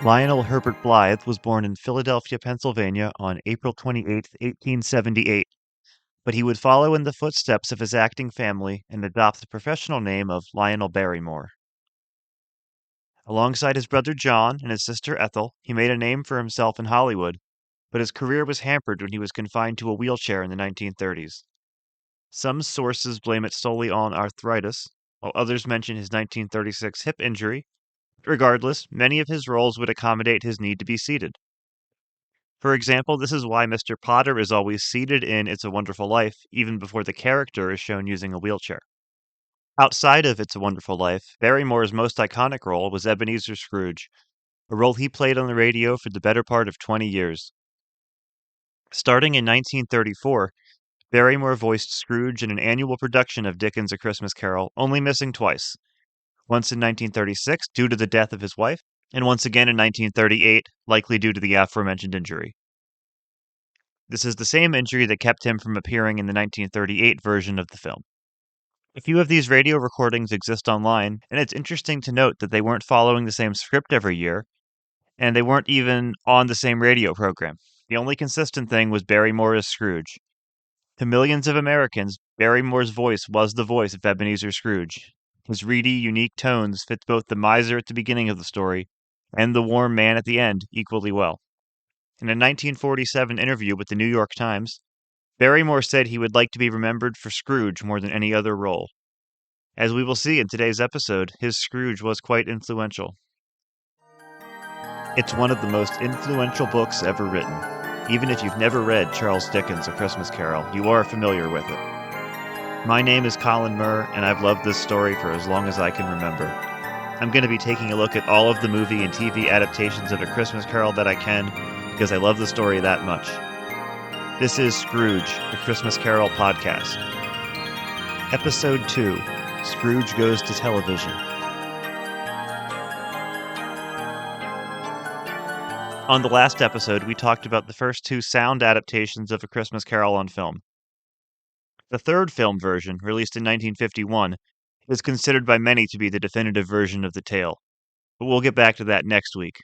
Lionel Herbert Blythe was born in Philadelphia, Pennsylvania on April 28, 1878, but he would follow in the footsteps of his acting family and adopt the professional name of Lionel Barrymore. Alongside his brother John and his sister Ethel, he made a name for himself in Hollywood, but his career was hampered when he was confined to a wheelchair in the 1930s. Some sources blame it solely on arthritis, while others mention his 1936 hip injury. Regardless, many of his roles would accommodate his need to be seated. For example, this is why Mr. Potter is always seated in It's a Wonderful Life, even before the character is shown using a wheelchair. Outside of It's a Wonderful Life, Barrymore's most iconic role was Ebenezer Scrooge, a role he played on the radio for the better part of 20 years. Starting in 1934, Barrymore voiced Scrooge in an annual production of Dickens' A Christmas Carol, only missing twice. Once in 1936 due to the death of his wife, and once again in 1938, likely due to the aforementioned injury. This is the same injury that kept him from appearing in the 1938 version of the film. A few of these radio recordings exist online, and it's interesting to note that they weren't following the same script every year, and they weren't even on the same radio program. The only consistent thing was Barrymore as Scrooge. To millions of Americans, Barrymore's voice was the voice of Ebenezer Scrooge. His reedy, unique tones fit both the miser at the beginning of the story and the warm man at the end equally well. In a 1947 interview with the New York Times, Barrymore said he would like to be remembered for Scrooge more than any other role. As we will see in today's episode, his Scrooge was quite influential. It's one of the most influential books ever written. Even if you've never read Charles Dickens' A Christmas Carol, you are familiar with it. My name is Collin Murr, and I've loved this story for as long as I can remember. I'm going to be taking a look at all of the movie and TV adaptations of A Christmas Carol that I can, because I love the story that much. This is Scrooge, A Christmas Carol podcast. Episode 2, Scrooge Goes to Television. On the last episode, we talked about the first two sound adaptations of A Christmas Carol on film. The third film version, released in 1951, is considered by many to be the definitive version of the tale, but we'll get back to that next week.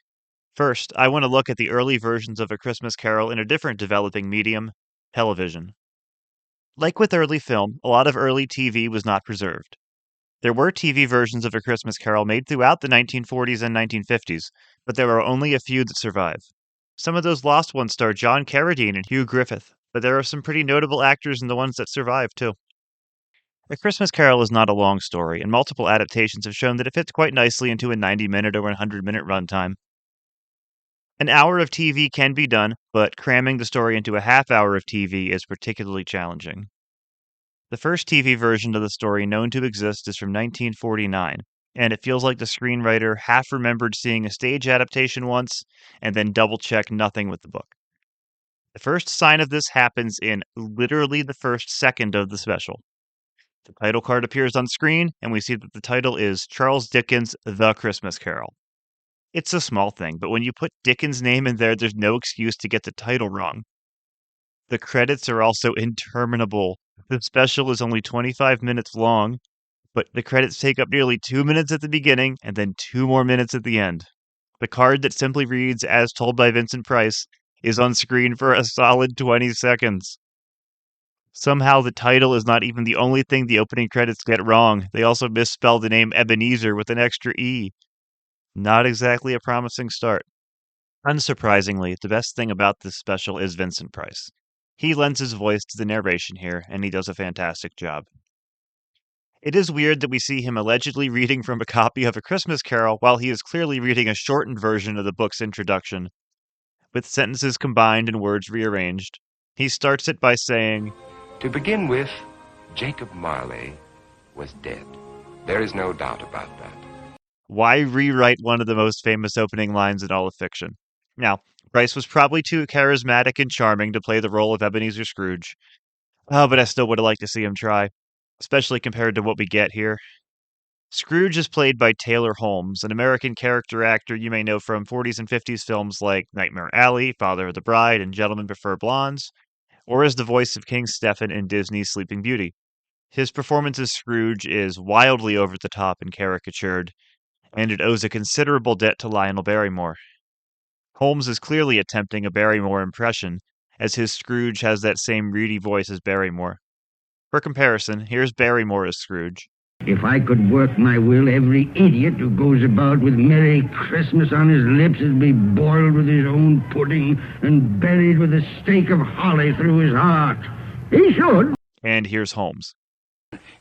First, I want to look at the early versions of A Christmas Carol in a different developing medium, television. Like with early film, a lot of early TV was not preserved. There were TV versions of A Christmas Carol made throughout the 1940s and 1950s, but there are only a few that survive. Some of those lost ones star John Carradine and Hugh Griffith, but there are some pretty notable actors in the ones that survive, too. A Christmas Carol is not a long story, and multiple adaptations have shown that it fits quite nicely into a 90-minute or 100-minute runtime. An hour of TV can be done, but cramming the story into a half hour of TV is particularly challenging. The first TV version of the story known to exist is from 1949, and it feels like the screenwriter half remembered seeing a stage adaptation once and then double-checked nothing with the book. The first sign of this happens in literally the first second of the special. The title card appears on screen, and we see that the title is Charles Dickens' The Christmas Carol. It's a small thing, but when you put Dickens' name in there, there's no excuse to get the title wrong. The credits are also interminable. The special is only 25 minutes long, but the credits take up nearly 2 minutes at the beginning and then 2 more minutes at the end. The card that simply reads, as told by Vincent Price, is on screen for a solid 20 seconds. Somehow the title is not even the only thing the opening credits get wrong. They also misspell the name Ebenezer with an extra E. Not exactly a promising start. Unsurprisingly, the best thing about this special is Vincent Price. He lends his voice to the narration here, and he does a fantastic job. It is weird that we see him allegedly reading from a copy of A Christmas Carol while he is clearly reading a shortened version of the book's introduction, with sentences combined and words rearranged. He starts it by saying, To begin with, Jacob Marley was dead. There is no doubt about that. Why rewrite one of the most famous opening lines in all of fiction? Now, Price was probably too charismatic and charming to play the role of Ebenezer Scrooge. Oh, but I still would have liked to see him try, especially compared to what we get here. Scrooge is played by Taylor Holmes, an American character actor you may know from 40s and 50s films like Nightmare Alley, Father of the Bride, and Gentlemen Prefer Blondes, or as the voice of King Stephen in Disney's Sleeping Beauty. His performance as Scrooge is wildly over the top and caricatured, and it owes a considerable debt to Lionel Barrymore. Holmes is clearly attempting a Barrymore impression, as his Scrooge has that same reedy voice as Barrymore. For comparison, here's Barrymore as Scrooge. If I could work my will, every idiot who goes about with Merry Christmas on his lips would be boiled with his own pudding and buried with a stake of holly through his heart. He should. And here's Holmes.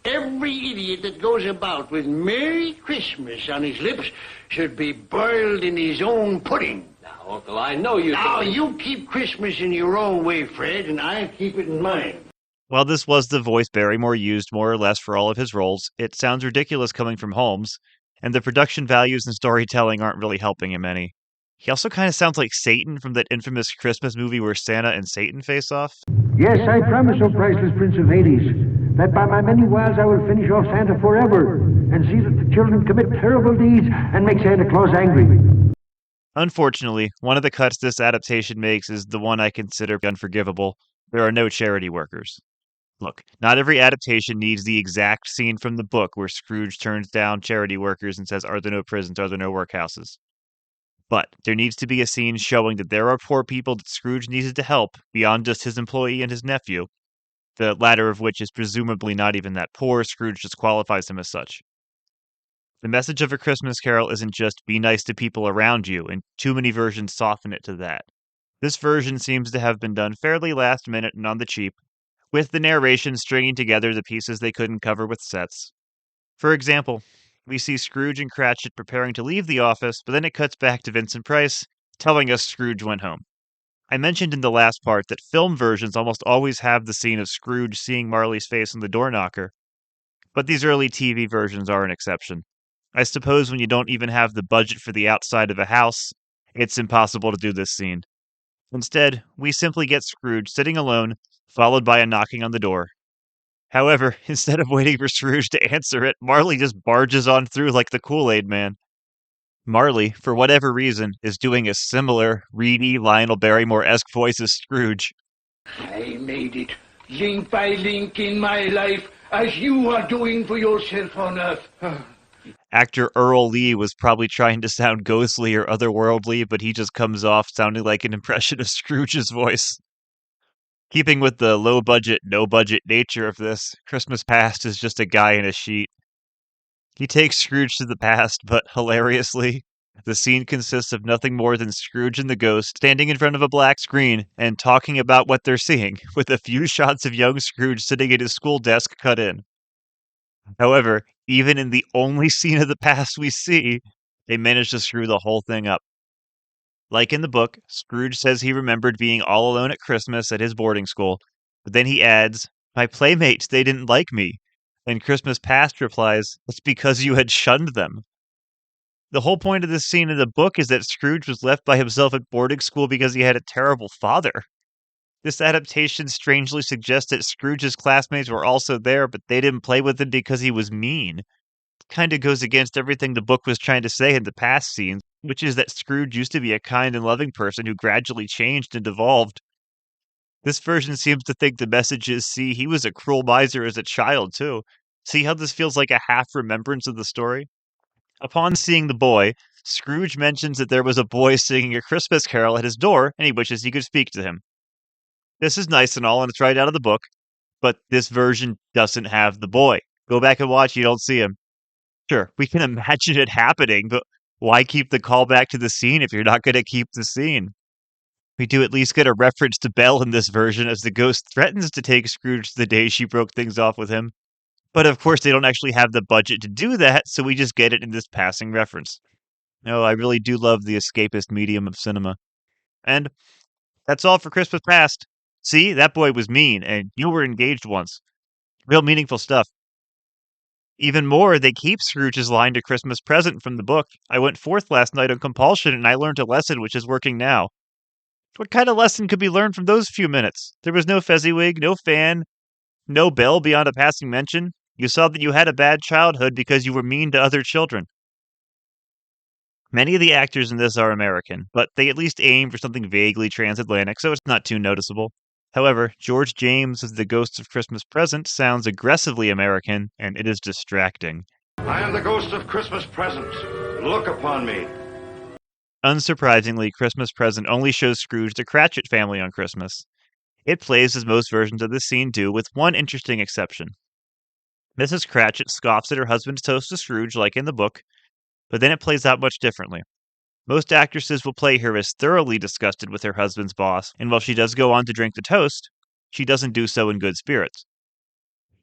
Every idiot that goes about with Merry Christmas on his lips should be boiled in his own pudding. Now, Uncle, I know you... Now, you keep Christmas in your own way, Fred, and I'll keep it in mine. While this was the voice Barrymore used more or less for all of his roles, it sounds ridiculous coming from Holmes, and the production values and storytelling aren't really helping him any. He also kind of sounds like Satan from that infamous Christmas movie where Santa and Satan face off. Yes, I promise, O priceless Prince of Hades, that by my many wiles I will finish off Santa forever, and see that the children commit terrible deeds and make Santa Claus angry. Unfortunately, one of the cuts this adaptation makes is the one I consider unforgivable. There are no charity workers. Look, not every adaptation needs the exact scene from the book where Scrooge turns down charity workers and says, "Are there no prisons? Are there no workhouses?" But there needs to be a scene showing that there are poor people that Scrooge needed to help beyond just his employee and his nephew, the latter of which is presumably not even that poor. Scrooge just qualifies him as such. The message of A Christmas Carol isn't just be nice to people around you, and too many versions soften it to that. This version seems to have been done fairly last minute and on the cheap, with the narration stringing together the pieces they couldn't cover with sets. For example, we see Scrooge and Cratchit preparing to leave the office, but then it cuts back to Vincent Price, telling us Scrooge went home. I mentioned in the last part that film versions almost always have the scene of Scrooge seeing Marley's face on the door knocker, but these early TV versions are an exception. I suppose when you don't even have the budget for the outside of a house, it's impossible to do this scene. Instead, we simply get Scrooge sitting alone, followed by a knocking on the door. However, instead of waiting for Scrooge to answer it, Marley just barges on through like the Kool-Aid Man. Marley, for whatever reason, is doing a similar, reedy, Lionel Barrymore-esque voice as Scrooge. I made it, link by link in my life, as you are doing for yourself on Earth. Actor Earl Lee was probably trying to sound ghostly or otherworldly, but he just comes off sounding like an impression of Scrooge's voice. Keeping with the low-budget, no-budget nature of this, Christmas Past is just a guy in a sheet. He takes Scrooge to the past, but hilariously, the scene consists of nothing more than Scrooge and the ghost standing in front of a black screen and talking about what they're seeing, with a few shots of young Scrooge sitting at his school desk cut in. However, even in the only scene of the past we see, they manage to screw the whole thing up. Like in the book, Scrooge says he remembered being all alone at Christmas at his boarding school, but then he adds, "My playmates, they didn't like me." And Christmas Past replies, "That's because you had shunned them." The whole point of this scene in the book is that Scrooge was left by himself at boarding school because he had a terrible father. This adaptation strangely suggests that Scrooge's classmates were also there, but they didn't play with him because he was mean. Kind of goes against everything the book was trying to say in the past scenes, which is that Scrooge used to be a kind and loving person who gradually changed and evolved. This version seems to think the message is, see, he was a cruel miser as a child, too. See how this feels like a half-remembrance of the story? Upon seeing the boy, Scrooge mentions that there was a boy singing A Christmas Carol at his door, and he wishes he could speak to him. This is nice and all, and it's right out of the book, but this version doesn't have the boy. Go back and watch, you don't see him. Sure, we can imagine it happening, but why keep the callback to the scene if you're not going to keep the scene? We do at least get a reference to Belle in this version, as the ghost threatens to take Scrooge the day she broke things off with him. But of course, they don't actually have the budget to do that, so we just get it in this passing reference. No, I really do love the escapist medium of cinema. And that's all for Christmas Past. See, that boy was mean, and you were engaged once. Real meaningful stuff. Even more, they keep Scrooge's line to Christmas Present from the book. "I went forth last night on compulsion, and I learned a lesson which is working now." What kind of lesson could be learned from those few minutes? There was no fezziwig, no fan, no bell beyond a passing mention. You saw that you had a bad childhood because you were mean to other children. Many of the actors in this are American, but they at least aim for something vaguely transatlantic, so it's not too noticeable. However, George James as the Ghost of Christmas Present sounds aggressively American, and it is distracting. I am the Ghost of Christmas Present. Look upon me. Unsurprisingly, Christmas Present only shows Scrooge the Cratchit family on Christmas. It plays as most versions of this scene do, with one interesting exception. Mrs. Cratchit scoffs at her husband's toast to Scrooge like in the book, but then it plays out much differently. Most actresses will play her as thoroughly disgusted with her husband's boss, and while she does go on to drink the toast, she doesn't do so in good spirits.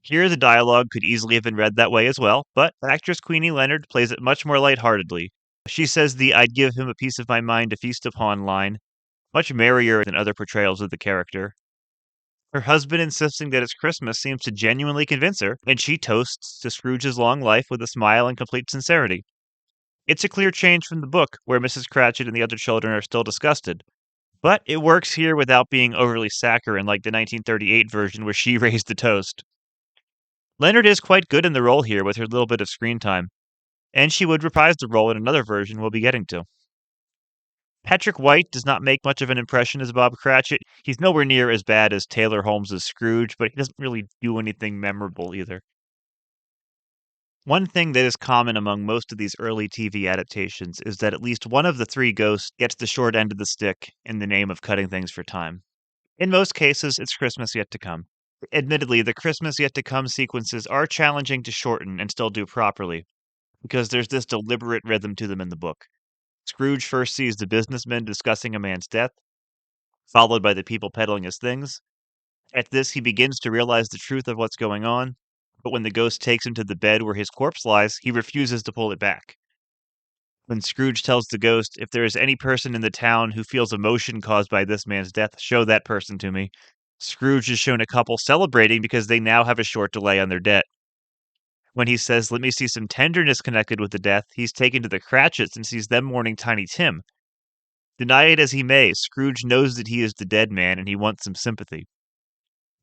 Here, the dialogue could easily have been read that way as well, but actress Queenie Leonard plays it much more lightheartedly. She says the "I'd give him a piece of my mind to feast upon" line, much merrier than other portrayals of the character. Her husband insisting that it's Christmas seems to genuinely convince her, and she toasts to Scrooge's long life with a smile and complete sincerity. It's a clear change from the book, where Mrs. Cratchit and the other children are still disgusted. But it works here without being overly saccharine like the 1938 version where she raised the toast. Leonard is quite good in the role here with her little bit of screen time, and she would reprise the role in another version we'll be getting to. Patrick White does not make much of an impression as Bob Cratchit. He's nowhere near as bad as Taylor Holmes' Scrooge, but he doesn't really do anything memorable either. One thing that is common among most of these early TV adaptations is that at least one of the three ghosts gets the short end of the stick in the name of cutting things for time. In most cases, it's Christmas Yet to Come. Admittedly, the Christmas Yet to Come sequences are challenging to shorten and still do properly, because there's this deliberate rhythm to them in the book. Scrooge first sees the businessmen discussing a man's death, followed by the people peddling his things. At this, he begins to realize the truth of what's going on, but when the ghost takes him to the bed where his corpse lies, he refuses to pull it back. When Scrooge tells the ghost, "If there is any person in the town who feels emotion caused by this man's death, show that person to me," Scrooge is shown a couple celebrating because they now have a short delay on their debt. When he says, "Let me see some tenderness connected with the death," he's taken to the Cratchits and sees them mourning Tiny Tim. Deny it as he may, Scrooge knows that he is the dead man and he wants some sympathy.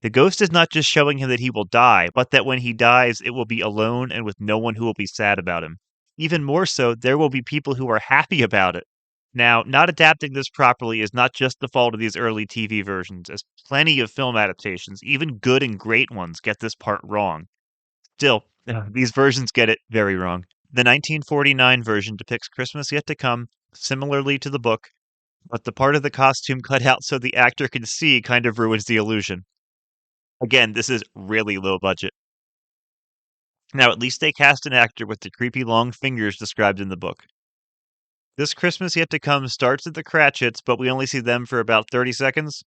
The ghost is not just showing him that he will die, but that when he dies, it will be alone and with no one who will be sad about him. Even more so, there will be people who are happy about it. Now, not adapting this properly is not just the fault of these early TV versions, as plenty of film adaptations, even good and great ones, get this part wrong. Still, these versions get it very wrong. The 1949 version depicts Christmas Yet to Come similarly to the book, but the part of the costume cut out so the actor can see kind of ruins the illusion. Again, this is really low budget. Now, at least they cast an actor with the creepy long fingers described in the book. This Christmas Yet to Come starts at the Cratchits, but we only see them for about 30 seconds.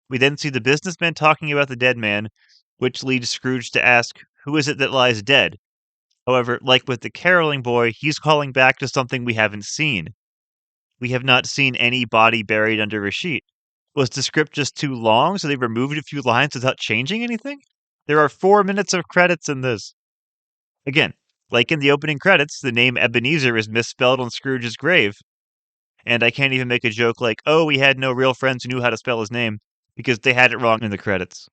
We then see the businessmen talking about the dead man, which leads Scrooge to ask, "Who is it that lies dead?" However, like with the caroling boy, he's calling back to something we haven't seen. We have not seen any body buried under a sheet. Was the script just too long, so they removed a few lines without changing anything? There are 4 minutes of credits in this. Again, like in the opening credits, the name Ebenezer is misspelled on Scrooge's grave. And I can't even make a joke like, "Oh, we had no real friends who knew how to spell his name," because they had it wrong in the credits.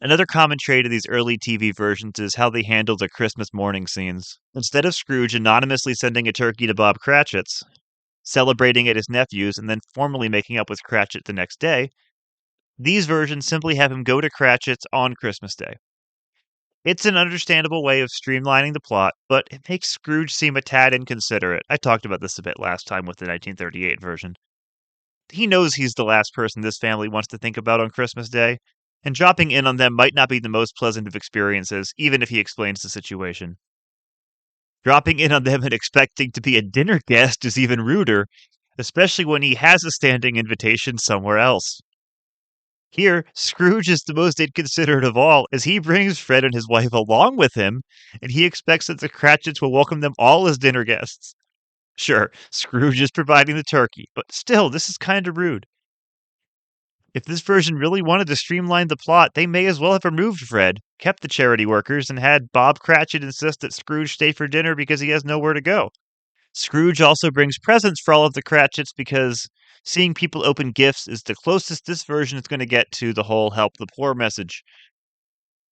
Another common trait of these early TV versions is how they handle the Christmas morning scenes. Instead of Scrooge anonymously sending a turkey to Bob Cratchit's, celebrating at his nephew's, and then formally making up with Cratchit the next day, these versions simply have him go to Cratchit's on Christmas Day. It's an understandable way of streamlining the plot, but it makes Scrooge seem a tad inconsiderate. I talked about this a bit last time with the 1938 version. He knows he's the last person this family wants to think about on Christmas Day, and dropping in on them might not be the most pleasant of experiences, even if he explains the situation. Dropping in on them and expecting to be a dinner guest is even ruder, especially when he has a standing invitation somewhere else. Here, Scrooge is the most inconsiderate of all, as he brings Fred and his wife along with him, and he expects that the Cratchits will welcome them all as dinner guests. Sure, Scrooge is providing the turkey, but still, this is kind of rude. If this version really wanted to streamline the plot, they may as well have removed Fred, kept the charity workers, and had Bob Cratchit insist that Scrooge stay for dinner because he has nowhere to go. Scrooge also brings presents for all of the Cratchits because seeing people open gifts is the closest this version is going to get to the whole help the poor message.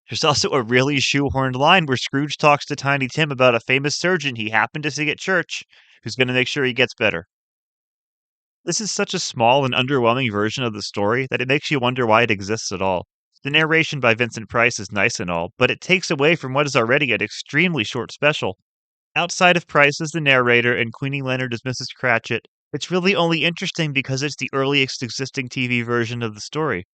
There's also a really shoehorned line where Scrooge talks to Tiny Tim about a famous surgeon he happened to see at church who's going to make sure he gets better. This is such a small and underwhelming version of the story that it makes you wonder why it exists at all. The narration by Vincent Price is nice and all, but it takes away from what is already an extremely short special. Outside of Price as the narrator and Queenie Leonard as Mrs. Cratchit, it's really only interesting because it's the earliest existing TV version of the story.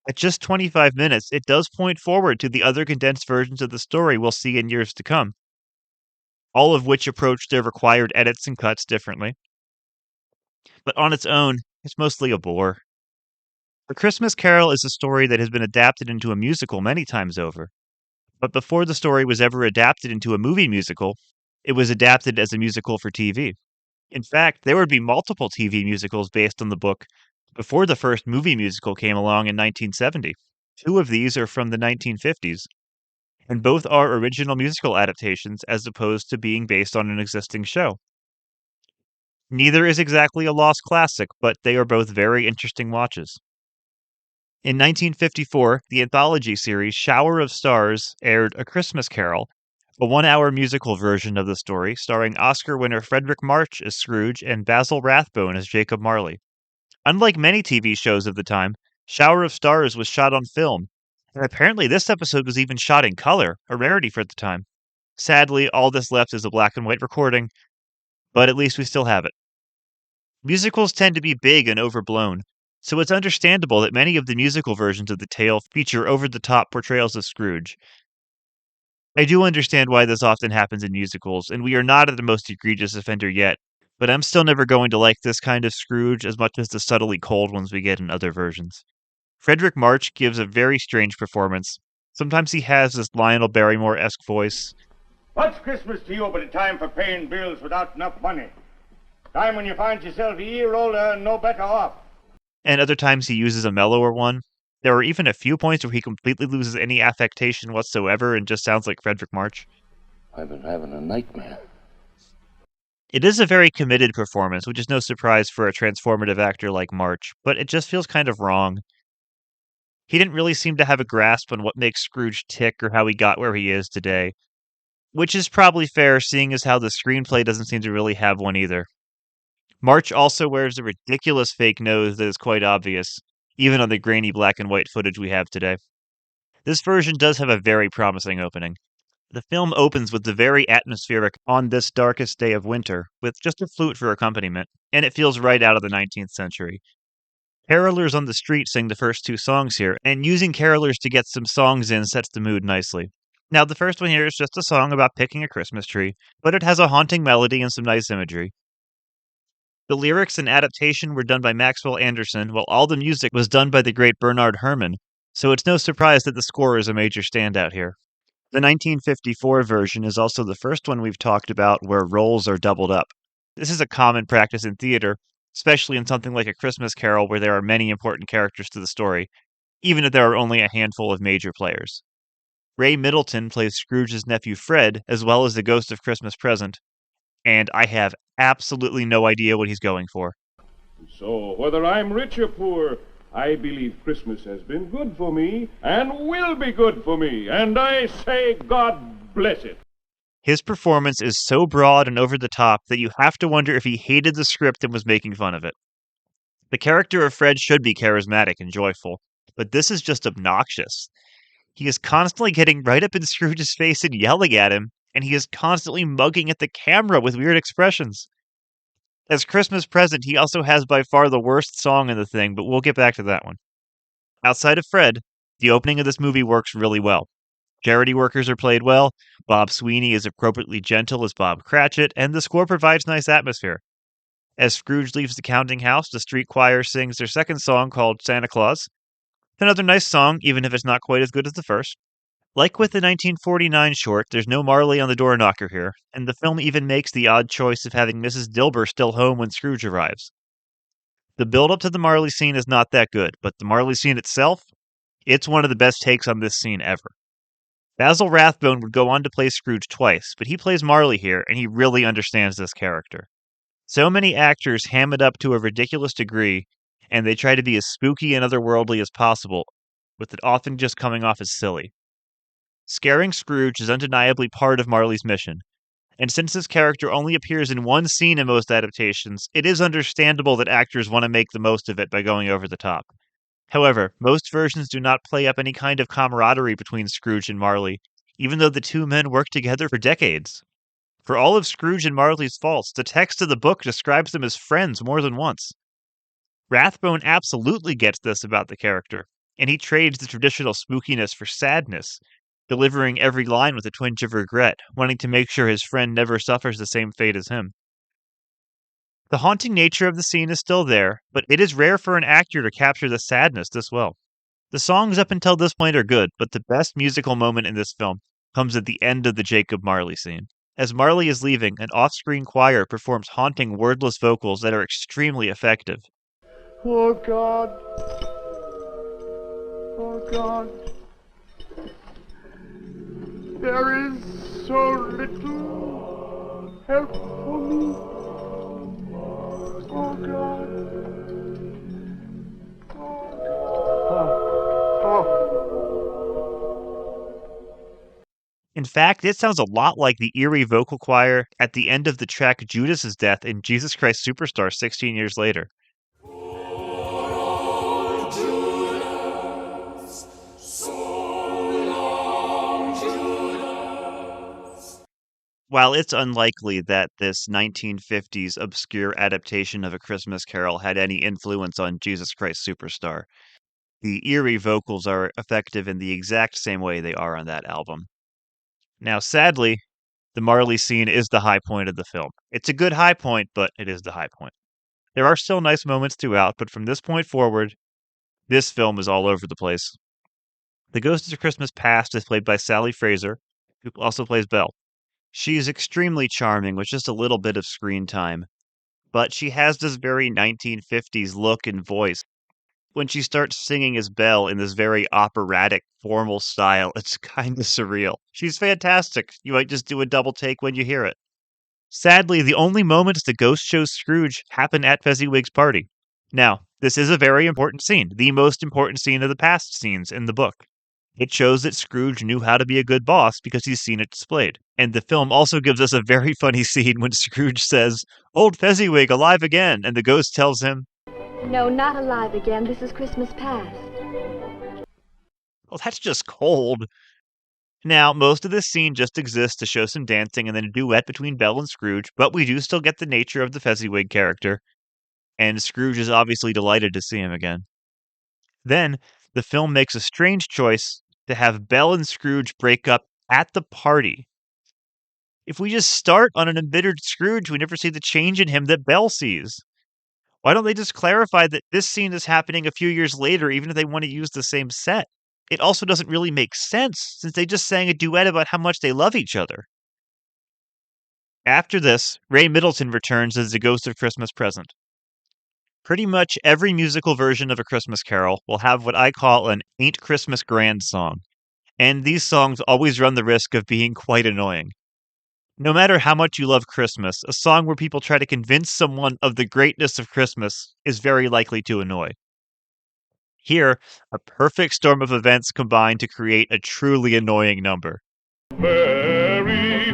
At just 25 minutes, it does point forward to the other condensed versions of the story we'll see in years to come, all of which approach their required edits and cuts differently. But on its own, it's mostly a bore. A Christmas Carol is a story that has been adapted into a musical many times over. But before the story was ever adapted into a movie musical, it was adapted as a musical for TV. In fact, there would be multiple TV musicals based on the book before the first movie musical came along in 1970. Two of these are from the 1950s, and both are original musical adaptations as opposed to being based on an existing show. Neither is exactly a lost classic, but they are both very interesting watches. In 1954, the anthology series Shower of Stars aired A Christmas Carol, a 1-hour musical version of the story starring Oscar winner Fredric March as Scrooge and Basil Rathbone as Jacob Marley. Unlike many TV shows of the time, Shower of Stars was shot on film, and apparently this episode was even shot in color, a rarity for the time. Sadly, all that's left is a black and white recording, but at least we still have it. Musicals tend to be big and overblown, so it's understandable that many of the musical versions of the tale feature over-the-top portrayals of Scrooge. I do understand why this often happens in musicals, and we are not at the most egregious offender yet, but I'm still never going to like this kind of Scrooge as much as the subtly cold ones we get in other versions. Fredric March gives a very strange performance. Sometimes he has this Lionel Barrymore-esque voice. What's Christmas to you but a time for paying bills without enough money? Time when you find yourself a year older and no better off. And other times he uses a mellower one. There are even a few points where he completely loses any affectation whatsoever and just sounds like Fredric March. I've been having a nightmare. It is a very committed performance, which is no surprise for a transformative actor like March, but it just feels kind of wrong. He didn't really seem to have a grasp on what makes Scrooge tick or how he got where he is today. Which is probably fair, seeing as how the screenplay doesn't seem to really have one either. March also wears a ridiculous fake nose that is quite obvious, even on the grainy black and white footage we have today. This version does have a very promising opening. The film opens with the very atmospheric On This Darkest Day of Winter, with just a flute for accompaniment, and it feels right out of the 19th century. Carolers on the street sing the first two songs here, and using carolers to get some songs in sets the mood nicely. Now, the first one here is just a song about picking a Christmas tree, but it has a haunting melody and some nice imagery. The lyrics and adaptation were done by Maxwell Anderson, while all the music was done by the great Bernard Herrmann, so it's no surprise that the score is a major standout here. The 1954 version is also the first one we've talked about where roles are doubled up. This is a common practice in theater, especially in something like A Christmas Carol where there are many important characters to the story, even if there are only a handful of major players. Ray Middleton plays Scrooge's nephew Fred, as well as the Ghost of Christmas Present, and I have absolutely no idea what he's going for. So, whether I'm rich or poor, I believe Christmas has been good for me and will be good for me, and I say God bless it. His performance is so broad and over the top that you have to wonder if he hated the script and was making fun of it. The character of Fred should be charismatic and joyful, but this is just obnoxious. He is constantly getting right up in Scrooge's face and yelling at him, and he is constantly mugging at the camera with weird expressions. As Christmas Present, he also has by far the worst song in the thing, but we'll get back to that one. Outside of Fred, the opening of this movie works really well. Charity workers are played well, Bob Sweeney is appropriately gentle as Bob Cratchit, and the score provides nice atmosphere. As Scrooge leaves the counting house, the street choir sings their second song called Santa Claus. Another nice song, even if it's not quite as good as the first. Like with the 1949 short, there's no Marley on the door knocker here, and the film even makes the odd choice of having Mrs. Dilber still home when Scrooge arrives. The build-up to the Marley scene is not that good, but the Marley scene itself, it's one of the best takes on this scene ever. Basil Rathbone would go on to play Scrooge twice, but he plays Marley here, and he really understands this character. So many actors ham it up to a ridiculous degree, and they try to be as spooky and otherworldly as possible, with it often just coming off as silly. Scaring Scrooge is undeniably part of Marley's mission, and since this character only appears in one scene in most adaptations, it is understandable that actors want to make the most of it by going over the top. However, most versions do not play up any kind of camaraderie between Scrooge and Marley, even though the two men worked together for decades. For all of Scrooge and Marley's faults, the text of the book describes them as friends more than once. Rathbone absolutely gets this about the character, and he trades the traditional spookiness for sadness, delivering every line with a twinge of regret, wanting to make sure his friend never suffers the same fate as him. The haunting nature of the scene is still there, but it is rare for an actor to capture the sadness this well. The songs up until this point are good, but the best musical moment in this film comes at the end of the Jacob Marley scene. As Marley is leaving, an off-screen choir performs haunting wordless vocals that are extremely effective. Oh God. Oh God. There is so little help for me. Oh God. In fact, it sounds a lot like the eerie vocal choir at the end of the track Judas's death in Jesus Christ Superstar 16 years later. While it's unlikely that this 1950s obscure adaptation of A Christmas Carol had any influence on Jesus Christ Superstar, the eerie vocals are effective in the exact same way they are on that album. Now, sadly, the Marley scene is the high point of the film. It's a good high point, but it is the high point. There are still nice moments throughout, but from this point forward, this film is all over the place. The Ghost of Christmas Past is played by Sally Fraser, who also plays Belle. She's extremely charming with just a little bit of screen time, but she has this very 1950s look and voice. When she starts singing as Belle in this very operatic, formal style, it's kind of surreal. She's fantastic. You might just do a double take when you hear it. Sadly, the only moments the ghost shows Scrooge happen at Fezziwig's party. Now, this is a very important scene, the most important scene of the past scenes in the book. It shows that Scrooge knew how to be a good boss because he's seen it displayed. And the film also gives us a very funny scene when Scrooge says, "Old Fezziwig, alive again," and the ghost tells him, "No, not alive again. This is Christmas past." "Well, that's just cold." Now, most of this scene just exists to show some dancing and then a duet between Belle and Scrooge, but we do still get the nature of the Fezziwig character, and Scrooge is obviously delighted to see him again. Then, the film makes a strange choice to have Belle and Scrooge break up at the party. If we just start on an embittered Scrooge, we never see the change in him that Belle sees. Why don't they just clarify that this scene is happening a few years later, even if they want to use the same set? It also doesn't really make sense, since they just sang a duet about how much they love each other. After this, Ray Middleton returns as the Ghost of Christmas Present. Pretty much every musical version of A Christmas Carol will have what I call an Ain't Christmas Grand song, and these songs always run the risk of being quite annoying. No matter how much you love Christmas, a song where people try to convince someone of the greatness of Christmas is very likely to annoy. Here, a perfect storm of events combine to create a truly annoying number. A very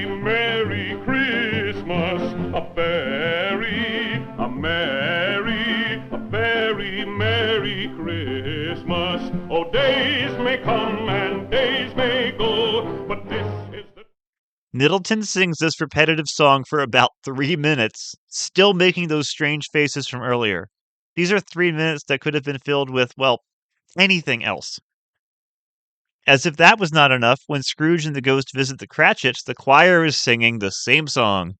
merry Christmas. A very merry Christmas. Oh, days may come and days may go, but this is the... Middleton sings this repetitive song for about 3 minutes, still making those strange faces from earlier. These are 3 minutes that could have been filled with, well, anything else. As if that was not enough, when Scrooge and the ghost visit the Cratchits, the choir is singing the same song.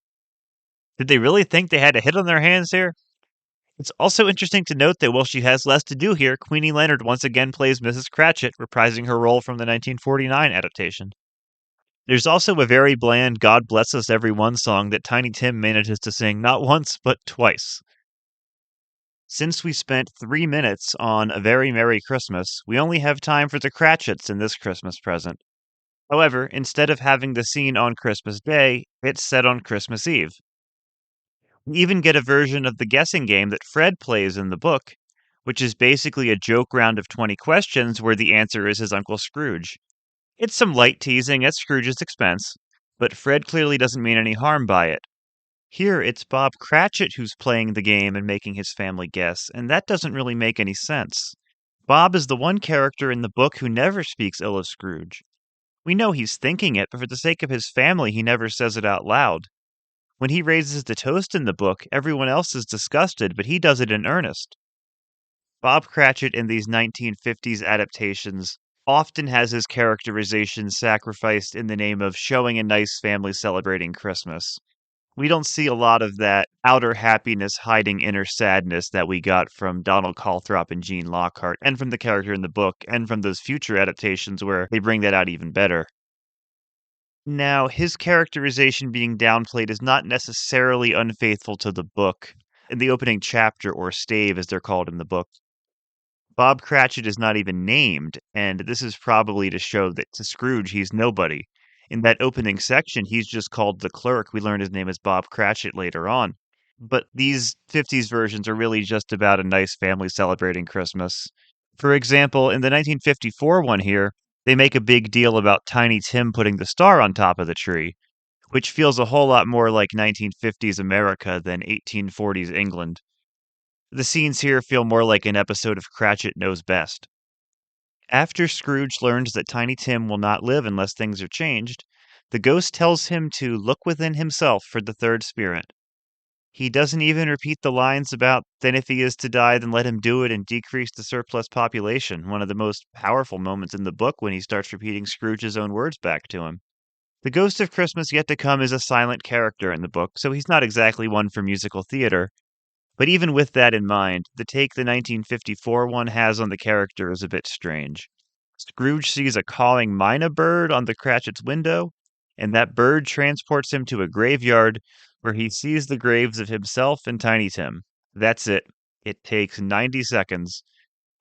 Did they really think they had a hit on their hands here? It's also interesting to note that while she has less to do here, Queenie Leonard once again plays Mrs. Cratchit, reprising her role from the 1949 adaptation. There's also a very bland God Bless Us Everyone song that Tiny Tim manages to sing not once, but twice. Since we spent 3 minutes on A Very Merry Christmas, we only have time for the Cratchits in this Christmas present. However, instead of having the scene on Christmas Day, it's set on Christmas Eve. We even get a version of the guessing game that Fred plays in the book, which is basically a joke round of 20 questions where the answer is his Uncle Scrooge. It's some light teasing at Scrooge's expense, but Fred clearly doesn't mean any harm by it. Here, it's Bob Cratchit who's playing the game and making his family guess, and that doesn't really make any sense. Bob is the one character in the book who never speaks ill of Scrooge. We know he's thinking it, but for the sake of his family, he never says it out loud. When he raises the toast in the book, everyone else is disgusted, but he does it in earnest. Bob Cratchit in these 1950s adaptations often has his characterization sacrificed in the name of showing a nice family celebrating Christmas. We don't see a lot of that outer happiness hiding inner sadness that we got from Donald Calthrop and Gene Lockhart, and from the character in the book, and from those future adaptations where they bring that out even better. Now, his characterization being downplayed is not necessarily unfaithful to the book. In the opening chapter, or stave as they're called in the book, Bob Cratchit is not even named, and this is probably to show that to Scrooge he's nobody. In that opening section, he's just called the clerk. We learn his name is Bob Cratchit later on. But these 50s versions are really just about a nice family celebrating Christmas. For example, in the 1954 one here, they make a big deal about Tiny Tim putting the star on top of the tree, which feels a whole lot more like 1950s America than 1840s England. The scenes here feel more like an episode of Cratchit Knows Best. After Scrooge learns that Tiny Tim will not live unless things are changed, the ghost tells him to look within himself for the third spirit. He doesn't even repeat the lines about, then if he is to die, then let him do it and decrease the surplus population, one of the most powerful moments in the book when he starts repeating Scrooge's own words back to him. The Ghost of Christmas Yet to Come is a silent character in the book, so he's not exactly one for musical theater. But even with that in mind, the take the 1954 one has on the character is a bit strange. Scrooge sees a cawing mynah bird on the Cratchit's window, and that bird transports him to a graveyard where he sees the graves of himself and Tiny Tim. That's it. It takes 90 seconds.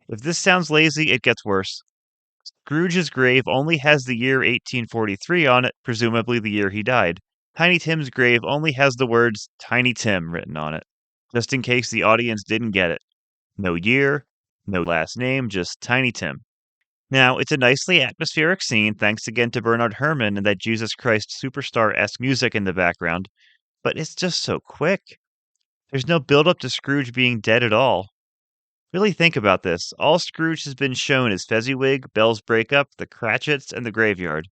If this sounds lazy, it gets worse. Scrooge's grave only has the year 1843 on it, presumably the year he died. Tiny Tim's grave only has the words Tiny Tim written on it, just in case the audience didn't get it. No year, no last name, just Tiny Tim. Now, it's a nicely atmospheric scene, thanks again to Bernard Herrmann and that Jesus Christ Superstar-esque music in the background, but it's just so quick. There's no build-up to Scrooge being dead at all. Really think about this. All Scrooge has been shown is Fezziwig, Belle's breakup, the Cratchits, and the graveyard.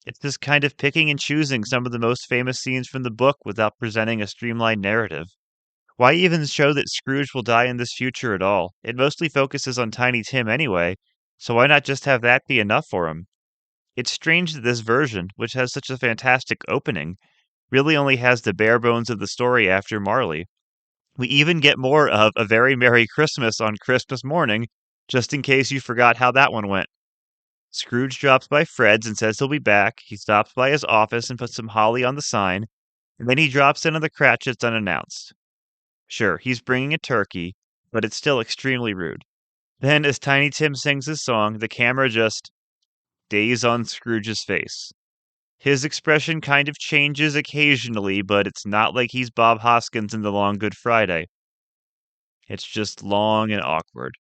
It's just kind of picking and choosing some of the most famous scenes from the book without presenting a streamlined narrative. Why even show that Scrooge will die in this future at all? It mostly focuses on Tiny Tim anyway, so why not just have that be enough for him? It's strange that this version, which has such a fantastic opening, really only has the bare bones of the story after Marley. We even get more of A Very Merry Christmas on Christmas morning, just in case you forgot how that one went. Scrooge drops by Fred's and says he'll be back. He stops by his office and puts some holly on the sign, and then he drops in on the Cratchits unannounced. Sure, he's bringing a turkey, but it's still extremely rude. Then, as Tiny Tim sings his song, the camera just stays on Scrooge's face. His expression kind of changes occasionally, but it's not like he's Bob Hoskins in The Long Good Friday. It's just long and awkward.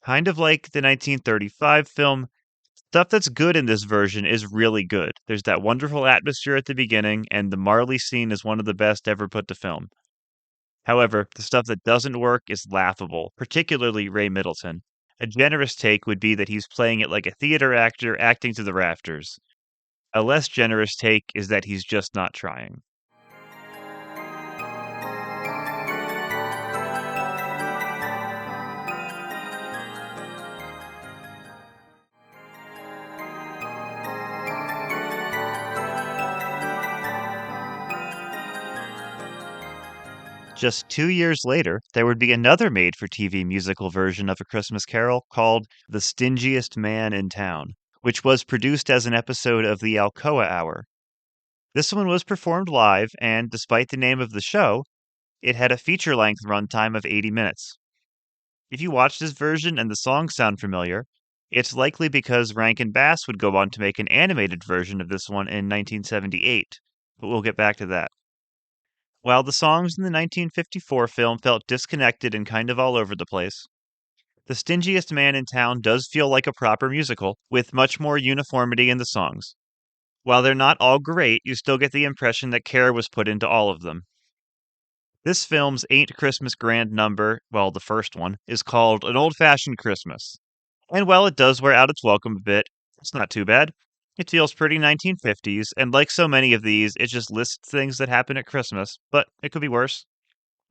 Kind of like the 1935 film, stuff that's good in this version is really good. There's that wonderful atmosphere at the beginning, and the Marley scene is one of the best ever put to film. However, the stuff that doesn't work is laughable, particularly Ray Middleton. A generous take would be that he's playing it like a theater actor acting to the rafters. A less generous take is that he's just not trying. Just 2 years later, there would be another made-for-TV musical version of A Christmas Carol called The Stingiest Man in Town, which was produced as an episode of the Alcoa Hour. This one was performed live, and despite the name of the show, it had a feature-length runtime of 80 minutes. If you watch this version and the songs sound familiar, it's likely because Rankin Bass would go on to make an animated version of this one in 1978, but we'll get back to that. While the songs in the 1954 film felt disconnected and kind of all over the place, The Stingiest Man in Town does feel like a proper musical, with much more uniformity in the songs. While they're not all great, you still get the impression that care was put into all of them. This film's Ain't Christmas Grand number, well, the first one, is called An Old-Fashioned Christmas. And while it does wear out its welcome a bit, it's not too bad. It feels pretty 1950s, and like so many of these, it just lists things that happen at Christmas, but it could be worse.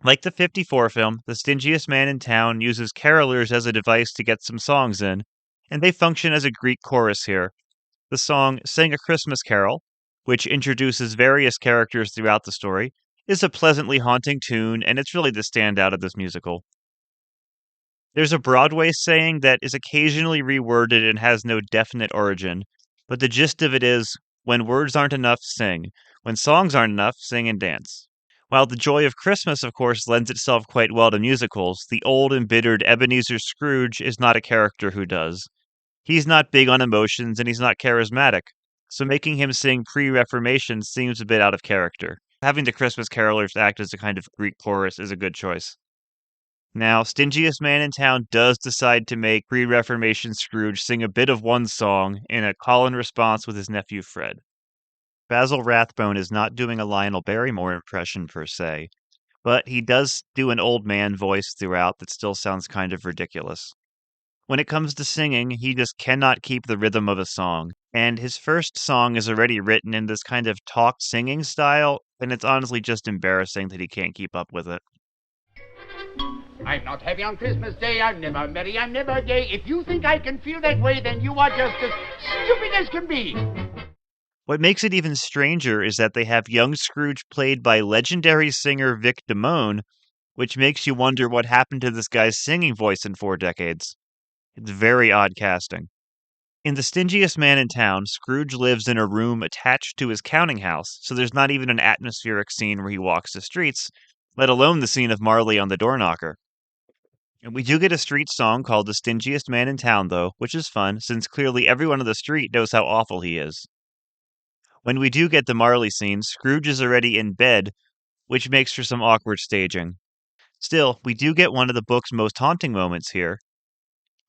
Like the 54 film, The Stingiest Man in Town uses carolers as a device to get some songs in, and they function as a Greek chorus here. The song Sing a Christmas Carol, which introduces various characters throughout the story, is a pleasantly haunting tune, and it's really the standout of this musical. There's a Broadway saying that is occasionally reworded and has no definite origin, but the gist of it is when words aren't enough, sing. When songs aren't enough, sing and dance. While the joy of Christmas, of course, lends itself quite well to musicals, the old embittered Ebenezer Scrooge is not a character who does. He's not big on emotions and he's not charismatic, so making him sing pre Reformation seems a bit out of character. Having the Christmas carolers act as a kind of Greek chorus is a good choice. Now, Stingiest Man in Town does decide to make pre Reformation Scrooge sing a bit of one song in a call and response with his nephew Fred. Basil Rathbone is not doing a Lionel Barrymore impression per se, but he does do an old man voice throughout that still sounds kind of ridiculous. When it comes to singing, he just cannot keep the rhythm of a song, and his first song is already written in this kind of talk singing style, and it's honestly just embarrassing that he can't keep up with it. I'm not happy on Christmas Day, I'm never merry, I'm never gay. If you think I can feel that way, then you are just as stupid as can be. What makes it even stranger is that they have young Scrooge played by legendary singer Vic Damone, which makes you wonder what happened to this guy's singing voice in 4 decades. It's very odd casting. In The Stingiest Man in Town, Scrooge lives in a room attached to his counting house, so there's not even an atmospheric scene where he walks the streets, let alone the scene of Marley on the door knocker. And we do get a street song called The Stingiest Man in Town, though, which is fun, since clearly everyone on the street knows how awful he is. When we do get the Marley scene, Scrooge is already in bed, which makes for some awkward staging. Still, we do get one of the book's most haunting moments here.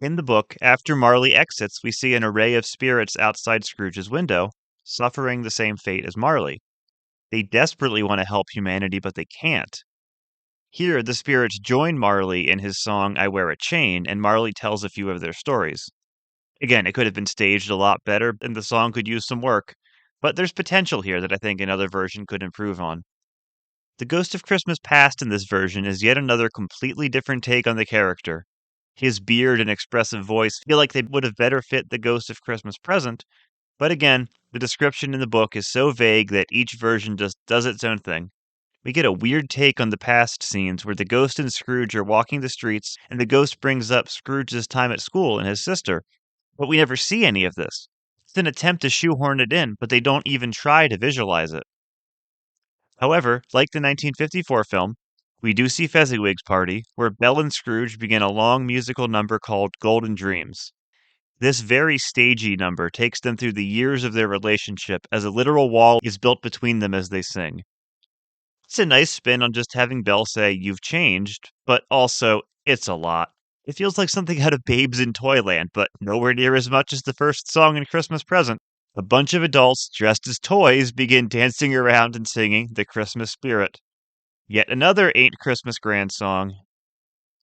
In the book, after Marley exits, we see an array of spirits outside Scrooge's window, suffering the same fate as Marley. They desperately want to help humanity, but they can't. Here, the spirits join Marley in his song I Wear a Chain, and Marley tells a few of their stories. Again, it could have been staged a lot better, and the song could use some work, but there's potential here that I think another version could improve on. The Ghost of Christmas Past in this version is yet another completely different take on the character. His beard and expressive voice feel like they would have better fit the Ghost of Christmas Present, but again, the description in the book is so vague that each version just does its own thing. We get a weird take on the past scenes where the ghost and Scrooge are walking the streets, and the ghost brings up Scrooge's time at school and his sister, but we never see any of this. It's an attempt to shoehorn it in, but they don't even try to visualize it. However, like the 1954 film, we do see Fezziwig's Party, where Belle and Scrooge begin a long musical number called Golden Dreams. This very stagey number takes them through the years of their relationship as a literal wall is built between them as they sing. It's a nice spin on just having Belle say, "You've changed," but also, it's a lot. It feels like something out of Babes in Toyland, but nowhere near as much as the first song in Christmas Present. A bunch of adults dressed as toys begin dancing around and singing The Christmas Spirit. Yet another Ain't Christmas Grand song.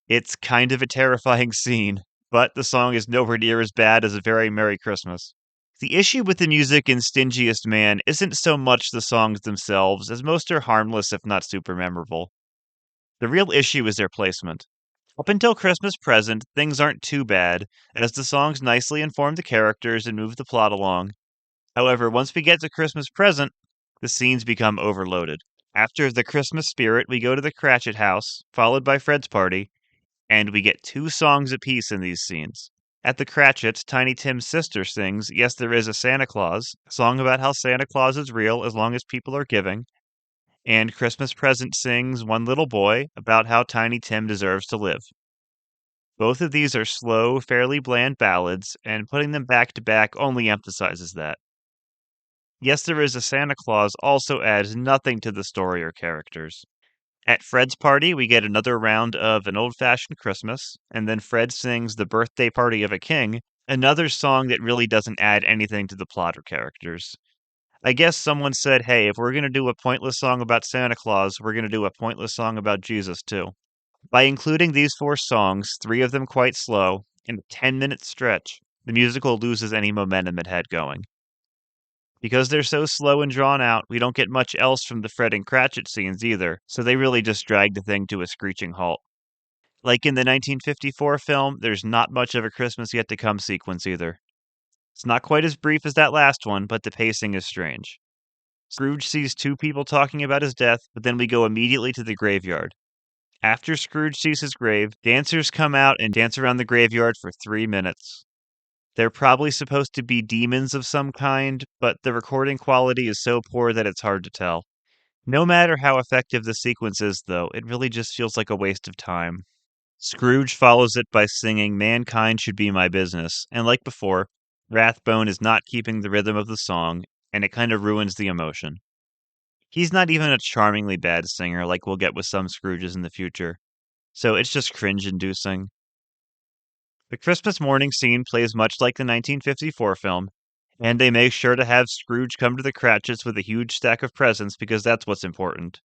It's kind of a terrifying scene, but the song is nowhere near as bad as A Very Merry Christmas. The issue with the music in Stingiest Man isn't so much the songs themselves, as most are harmless if not super memorable. The real issue is their placement. Up until Christmas Present, things aren't too bad, as the songs nicely inform the characters and move the plot along. However, once we get to Christmas Present, the scenes become overloaded. After the Christmas Spirit, we go to the Cratchit house, followed by Fred's party, and we get 2 songs apiece in these scenes. At the Cratchit, Tiny Tim's sister sings Yes, There Is a Santa Claus, a song about how Santa Claus is real as long as people are giving, and Christmas Present sings One Little Boy about how Tiny Tim deserves to live. Both of these are slow, fairly bland ballads, and putting them back to back only emphasizes that. Yes, There Is a Santa Claus also adds nothing to the story or characters. At Fred's party, we get another round of An Old-Fashioned Christmas, and then Fred sings The Birthday Party of a King, another song that really doesn't add anything to the plot or characters. I guess someone said, hey, if we're going to do a pointless song about Santa Claus, we're going to do a pointless song about Jesus too. By including these 4 songs, 3 of them quite slow, in a 10-minute stretch, the musical loses any momentum it had going. Because they're so slow and drawn out, we don't get much else from the Fred and Cratchit scenes either, so they really just drag the thing to a screeching halt. Like in the 1954 film, there's not much of a Christmas yet to come sequence either. It's not quite as brief as that last one, but the pacing is strange. Scrooge sees two people talking about his death, but then we go immediately to the graveyard. After Scrooge sees his grave, dancers come out and dance around the graveyard for 3 minutes. They're probably supposed to be demons of some kind, but the recording quality is so poor that it's hard to tell. No matter how effective the sequence is, though, it really just feels like a waste of time. Scrooge follows it by singing "Mankind Should Be My Business," and like before, Rathbone is not keeping the rhythm of the song, and it kind of ruins the emotion. He's not even a charmingly bad singer like we'll get with some Scrooges in the future, so it's just cringe-inducing. The Christmas morning scene plays much like the 1954 film, and they make sure to have Scrooge come to the Cratchits with a huge stack of presents because that's what's important.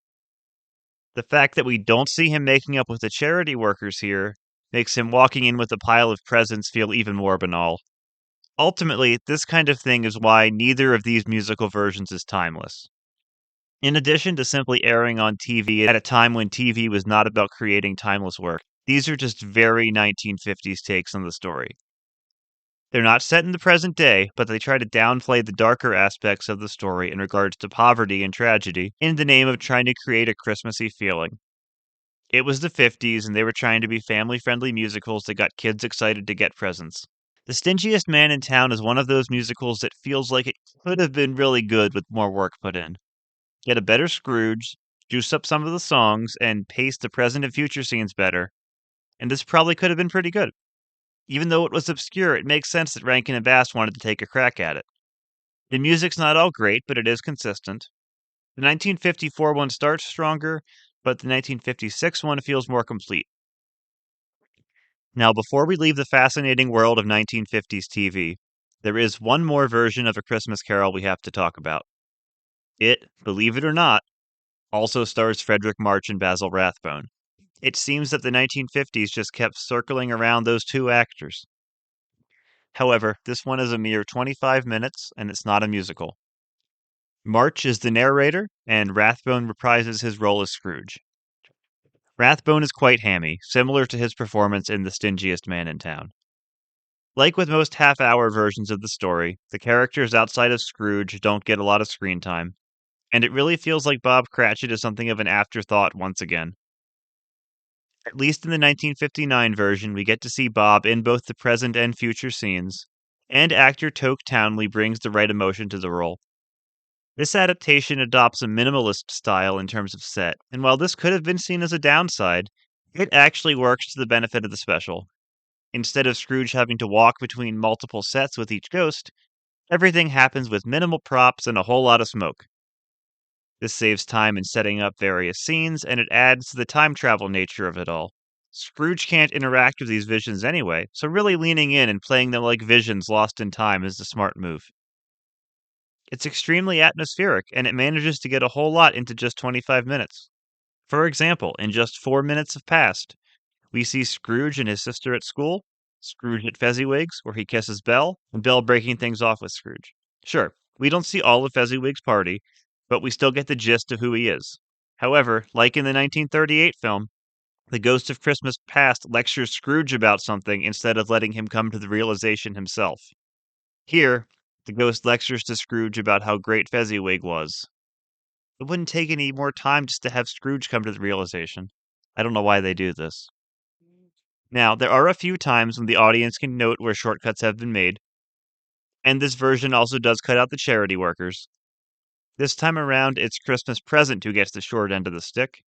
The fact that we don't see him making up with the charity workers here makes him walking in with a pile of presents feel even more banal. Ultimately, this kind of thing is why neither of these musical versions is timeless. In addition to simply airing on TV at a time when TV was not about creating timeless work, these are just very 1950s takes on the story. They're not set in the present day, but they try to downplay the darker aspects of the story in regards to poverty and tragedy in the name of trying to create a Christmassy feeling. It was the 50s, and they were trying to be family-friendly musicals that got kids excited to get presents. The Stingiest Man in Town is one of those musicals that feels like it could have been really good with more work put in. Get a better Scrooge, juice up some of the songs, and pace the present and future scenes better, and this probably could have been pretty good. Even though it was obscure, it makes sense that Rankin and Bass wanted to take a crack at it. The music's not all great, but it is consistent. The 1954 one starts stronger, but the 1956 one feels more complete. Now, before we leave the fascinating world of 1950s TV, there is one more version of A Christmas Carol we have to talk about. It, believe it or not, also stars Fredric March and Basil Rathbone. It seems that the 1950s just kept circling around those two actors. However, this one is a mere 25 minutes, and it's not a musical. March is the narrator, and Rathbone reprises his role as Scrooge. Rathbone is quite hammy, similar to his performance in The Stingiest Man in Town. Like with most half-hour versions of the story, the characters outside of Scrooge don't get a lot of screen time, and it really feels like Bob Cratchit is something of an afterthought once again. At least in the 1959 version, we get to see Bob in both the present and future scenes, and actor Toke Townley brings the right emotion to the role. This adaptation adopts a minimalist style in terms of set, and while this could have been seen as a downside, it actually works to the benefit of the special. Instead of Scrooge having to walk between multiple sets with each ghost, everything happens with minimal props and a whole lot of smoke. This saves time in setting up various scenes, and it adds to the time travel nature of it all. Scrooge can't interact with these visions anyway, so really leaning in and playing them like visions lost in time is the smart move. It's extremely atmospheric, and it manages to get a whole lot into just 25 minutes. For example, in just 4 minutes of past, we see Scrooge and his sister at school, Scrooge at Fezziwig's, where he kisses Belle, and Belle breaking things off with Scrooge. Sure, we don't see all of Fezziwig's party, but we still get the gist of who he is. However, like in the 1938 film, the Ghost of Christmas Past lectures Scrooge about something instead of letting him come to the realization himself. Here, the ghost lectures to Scrooge about how great Fezziwig was. It wouldn't take any more time just to have Scrooge come to the realization. I don't know why they do this. Now, there are a few times when the audience can note where shortcuts have been made, and this version also does cut out the charity workers. This time around, it's Christmas Present who gets the short end of the stick,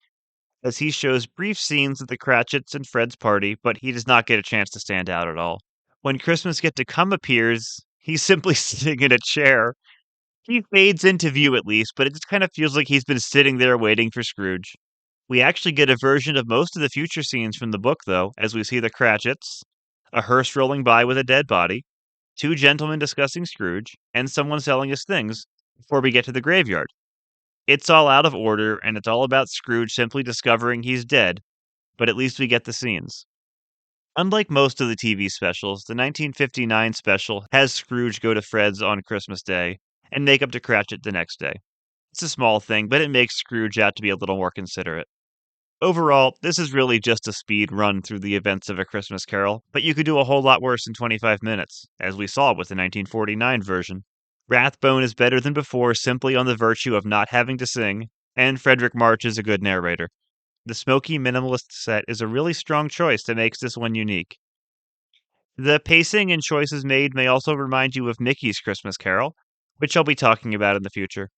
as he shows brief scenes of the Cratchits and Fred's party, but he does not get a chance to stand out at all. When Christmas Yet to Come appears, he's simply sitting in a chair. He fades into view at least, but it just kind of feels like he's been sitting there waiting for Scrooge. We actually get a version of most of the future scenes from the book, though, as we see the Cratchits, a hearse rolling by with a dead body, two gentlemen discussing Scrooge, and someone selling his things before we get to the graveyard. It's all out of order, and it's all about Scrooge simply discovering he's dead, but at least we get the scenes. Unlike most of the TV specials, the 1959 special has Scrooge go to Fred's on Christmas Day, and make up to Cratchit the next day. It's a small thing, but it makes Scrooge out to be a little more considerate. Overall, this is really just a speed run through the events of A Christmas Carol, but you could do a whole lot worse in 25 minutes, as we saw with the 1949 version. Rathbone is better than before simply on the virtue of not having to sing, and Fredric March is a good narrator. The smoky minimalist set is a really strong choice that makes this one unique. The pacing and choices made may also remind you of Mickey's Christmas Carol, which I'll be talking about in the future.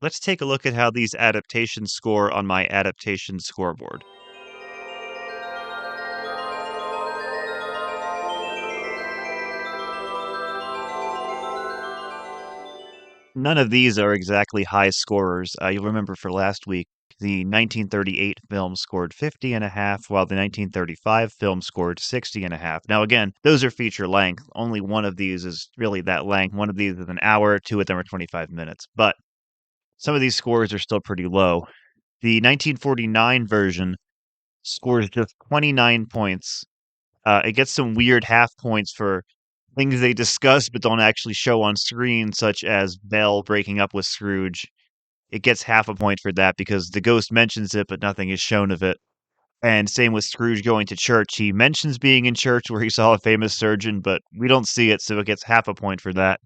Let's take a look at how these adaptations score on my adaptation scoreboard. None of these are exactly high scorers. You'll remember for last week, the 1938 film scored 50.5, while the 1935 film scored 60.5. Now, again, those are feature length. Only one of these is really that length. One of these is an hour, two of them are 25 minutes. But some of these scores are still pretty low. The 1949 version scores just 29 points. It gets some weird half points for things they discuss but don't actually show on screen, such as Belle breaking up with Scrooge. It gets half a point for that because the ghost mentions it, but nothing is shown of it. And same with Scrooge going to church. He mentions being in church where he saw a famous surgeon, but we don't see it, so it gets half a point for that.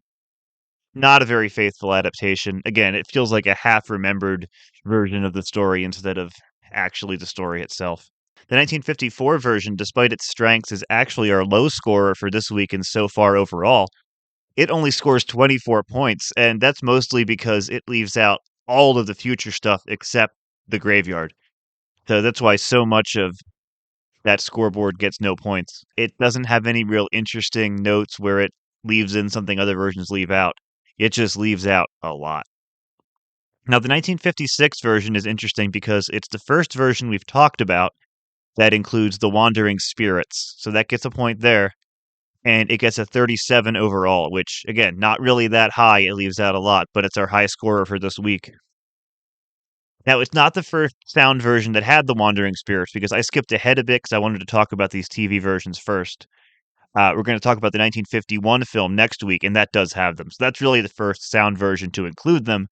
Not a very faithful adaptation. Again, it feels like a half-remembered version of the story instead of actually the story itself. The 1954 version, despite its strengths, is actually our low scorer for this week and so far overall. It only scores 24 points, and that's mostly because it leaves out all of the future stuff except the graveyard. So that's why so much of that scoreboard gets no points. It doesn't have any real interesting notes where it leaves in something other versions leave out. It just leaves out a lot. Now, the 1956 version is interesting because it's the first version we've talked about that includes the wandering spirits. So that gets a point there. And it gets a 37 overall, which, again, not really that high. It leaves out a lot, but it's our high scorer for this week. Now, it's not the first sound version that had the wandering spirits because I skipped ahead a bit because I wanted to talk about these TV versions first. We're going to talk about the 1951 film next week, and that does have them. So that's really the first sound version to include them.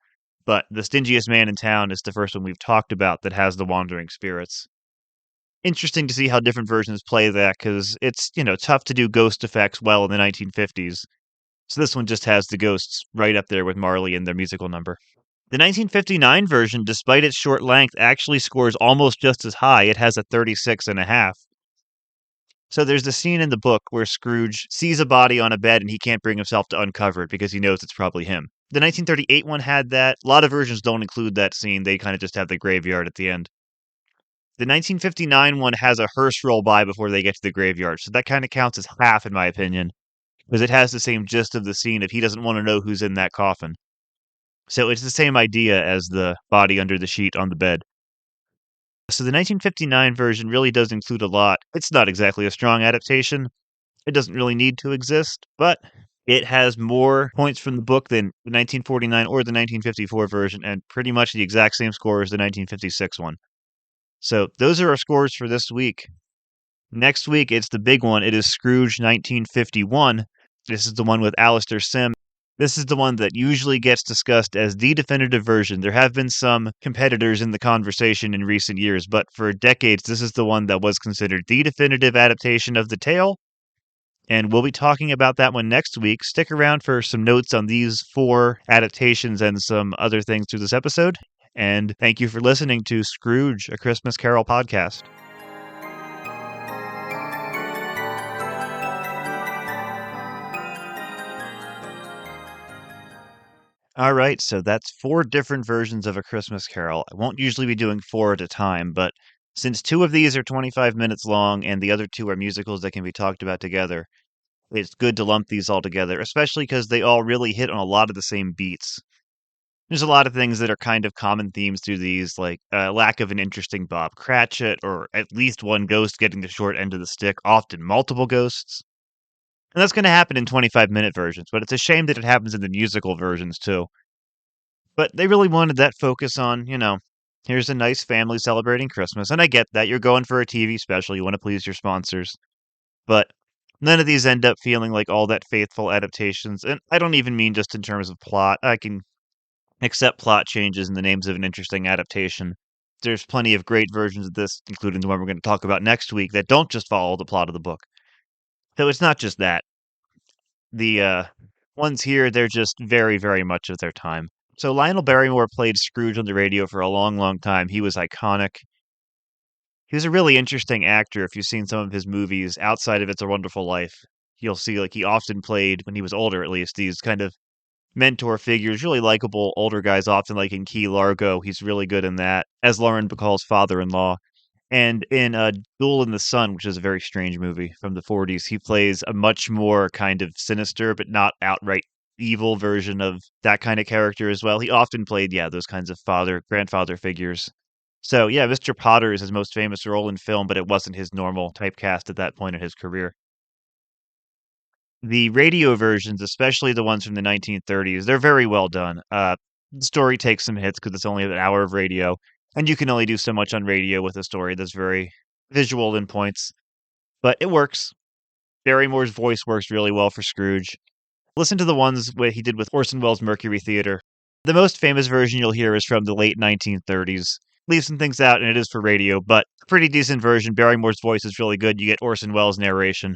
But The Stingiest Man in Town is the first one we've talked about that has the wandering spirits. Interesting to see how different versions play that because it's, tough to do ghost effects well in the 1950s. So this one just has the ghosts right up there with Marley and their musical number. The 1959 version, despite its short length, actually scores almost just as high. It has a 36.5. So there's the scene in the book where Scrooge sees a body on a bed and he can't bring himself to uncover it because he knows it's probably him. The 1938 one had that. A lot of versions don't include that scene. They kind of just have the graveyard at the end. The 1959 one has a hearse roll by before they get to the graveyard, so that kind of counts as half, in my opinion, because it has the same gist of the scene if he doesn't want to know who's in that coffin. So it's the same idea as the body under the sheet on the bed. So the 1959 version really does include a lot. It's not exactly a strong adaptation. It doesn't really need to exist, but it has more points from the book than the 1949 or the 1954 version, and pretty much the exact same score as the 1956 one. So those are our scores for this week. Next week, it's the big one. It is Scrooge 1951. This is the one with Alistair Sim. This is the one that usually gets discussed as the definitive version. There have been some competitors in the conversation in recent years, but for decades, this is the one that was considered the definitive adaptation of the tale. And we'll be talking about that one next week. Stick around for some notes on these 4 adaptations and some other things through this episode. And thank you for listening to Scrooge, A Christmas Carol podcast. All right, so that's 4 different versions of A Christmas Carol. I won't usually be doing 4 at a time, but since 2 of these are 25 minutes long and the other 2 are musicals that can be talked about together, it's good to lump these all together, especially because they all really hit on a lot of the same beats. There's a lot of things that are kind of common themes through these, like lack of an interesting Bob Cratchit, or at least one ghost getting the short end of the stick, often multiple ghosts. And that's going to happen in 25-minute versions, but it's a shame that it happens in the musical versions too. But they really wanted that focus on, here's a nice family celebrating Christmas. And I get that. You're going for a TV special. You want to please your sponsors. But None of these end up feeling like all that faithful adaptations, and I don't even mean just in terms of plot. I can accept plot changes in the names of an interesting adaptation. There's plenty of great versions of this, including the one we're going to talk about next week, that don't just follow the plot of the book. So it's not just that. The ones here, they're just very, very much of their time. So Lionel Barrymore played Scrooge on the radio for a long, long time. He was iconic. He was a really interesting actor. If you've seen some of his movies outside of It's a Wonderful Life, you'll see like he often played, when he was older at least, these kind of mentor figures, really likable older guys, often like in Key Largo. He's really good in that, as Lauren Bacall's father-in-law. And in Duel in the Sun, which is a very strange movie from the 40s, he plays a much more kind of sinister, but not outright evil version of that kind of character as well. He often played, yeah, those kinds of grandfather figures. So, yeah, Mr. Potter is his most famous role in film, but it wasn't his normal typecast at that point in his career. The radio versions, especially the ones from the 1930s, they're very well done. The story takes some hits because it's only an hour of radio, and you can only do so much on radio with a story that's very visual in points, but it works. Barrymore's voice works really well for Scrooge. Listen to the ones he did with Orson Welles' Mercury Theater. The most famous version you'll hear is from the late 1930s. Leave some things out, and it is for radio, but a pretty decent version. Barrymore's voice is really good. You get Orson Welles' narration.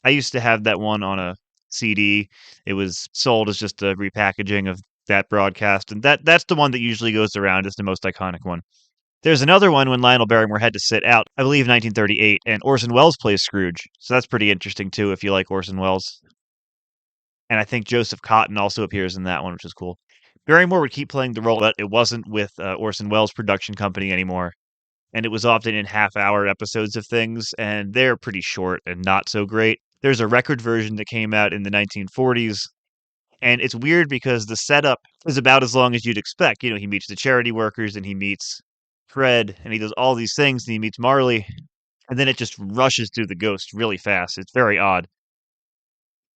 I used to have that one on a CD. It was sold as just a repackaging of that broadcast, and that's the one that usually goes around as the most iconic one. There's another one when Lionel Barrymore had to sit out, I believe 1938, and Orson Welles plays Scrooge. So that's pretty interesting too if you like Orson Welles. And I think Joseph Cotton also appears in that one, which is cool. Barrymore would keep playing the role, but it wasn't with Orson Welles' production company anymore. And it was often in half-hour episodes of things, and they're pretty short and not so great. There's a record version that came out in the 1940s, and it's weird because the setup is about as long as you'd expect. You know, he meets the charity workers, and he meets Fred, and he does all these things, and he meets Marley, and then it just rushes through the ghost really fast. It's very odd.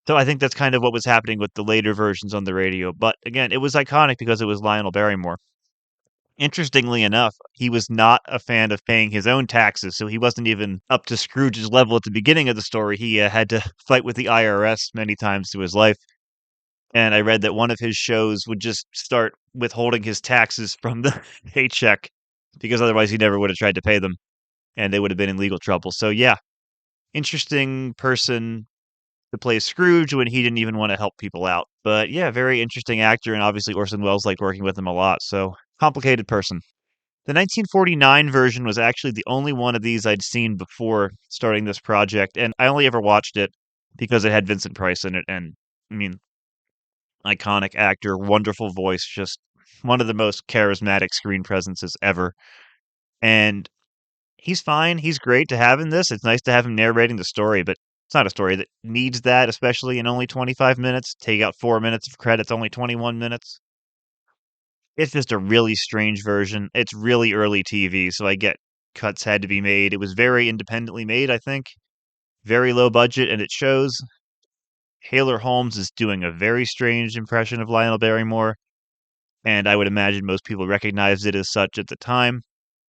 So I think that's kind of what was happening with the later versions on the radio. But again, it was iconic because it was Lionel Barrymore. Interestingly enough, he was not a fan of paying his own taxes, so he wasn't even up to Scrooge's level at the beginning of the story. He had to fight with the IRS many times through his life. And I read that one of his shows would just start withholding his taxes from the paycheck because otherwise he never would have tried to pay them and they would have been in legal trouble. So, yeah, interesting person to play Scrooge when he didn't even want to help people out. But yeah, very interesting actor. And obviously, Orson Welles liked working with him a lot. So, complicated person. The 1949 version was actually the only one of these I'd seen before starting this project, and I only ever watched it because it had Vincent Price in it, and I mean, iconic actor, wonderful voice, just one of the most charismatic screen presences ever. And he's fine, he's great to have in this. It's nice to have him narrating the story, but it's not a story that needs that, especially in only 25 minutes. Take out 4 minutes of credits, only 21 minutes. It's just a really strange version. It's really early TV, so I get cuts had to be made. It was very independently made, I think. Very low budget, and it shows. Taylor Holmes is doing a very strange impression of Lionel Barrymore, and I would imagine most people recognized it as such at the time.